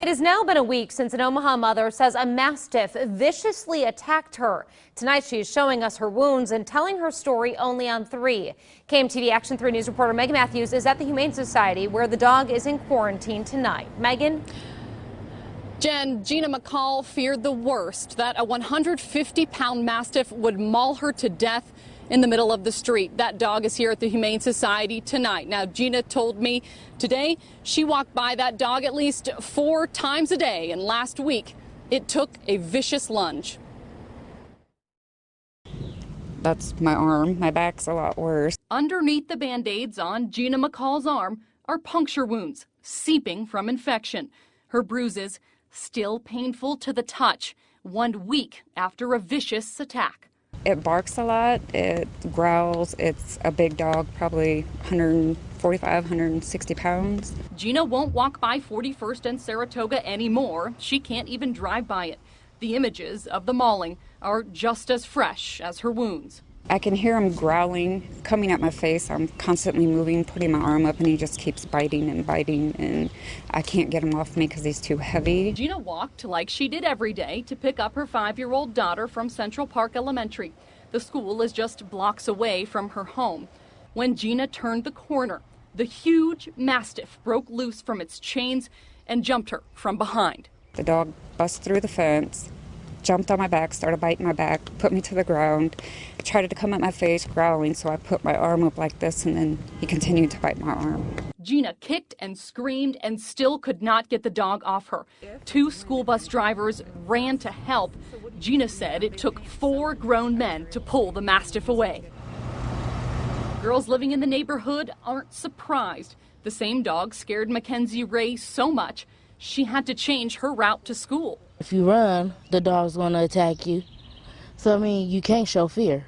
It has now been a week since an Omaha mother says a Mastiff viciously attacked her. Tonight she is showing us her wounds and telling her story only on 3. KMTV Action 3 News reporter Megan Matthews is at the Humane Society where the dog is in quarantine tonight. Megan? Jen, Gina McCall feared the worst, that a 150-pound Mastiff would maul her to death in the middle of the street. That dog is here at the Humane Society tonight. Now, Gina told me today she walked by that dog at least 4 times a day, and last week it took a vicious lunge. That's my arm. My back's a lot worse. Underneath the Band-Aids on Gina McCall's arm are puncture wounds seeping from infection. Her bruises still painful to the touch 1 week after a vicious attack. It barks a lot, it growls, it's a big dog, probably 145, 160 pounds. Gina won't walk by 41st and Saratoga anymore. She can't even drive by it. The images of the mauling are just as fresh as her wounds. I can hear him growling, coming at my face. I'm constantly moving, putting my arm up, and he just keeps biting, and I can't get him off me because he's too heavy. Gina walked like she did every day to pick up her 5-year-old daughter from Central Park Elementary. The school is just blocks away from her home. When Gina turned the corner, the huge Mastiff broke loose from its chains and jumped her from behind. The dog bust through the fence, jumped on my back, started biting my back, put me to the ground, tried to come at my face, growling, so I put my arm up like this, and then he continued to bite my arm. Gina kicked and screamed and still could not get the dog off her. 2 school bus drivers ran to help. Gina said it took 4 grown men to pull the Mastiff away. Girls living in the neighborhood aren't surprised. The same dog scared Mackenzie Ray so much she had to change her route to school. If you run, the dog's going to attack you. So, I mean, you can't show fear.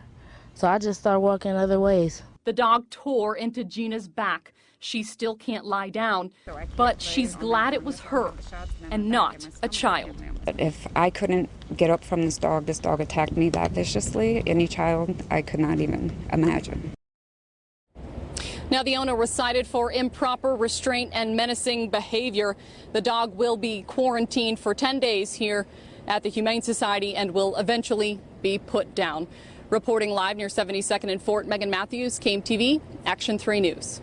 So I just started walking other ways. The dog tore into Gina's back. She still can't lie down, but she's glad it was her and not a child. But if I couldn't get up from this dog attacked me that viciously, any child, I could not even imagine. Now, the owner was cited for improper restraint and menacing behavior. The dog will be quarantined for 10 days here at the Humane Society and will eventually be put down. Reporting live near 72nd and Fort, Megan Matthews, KMTV, Action 3 News.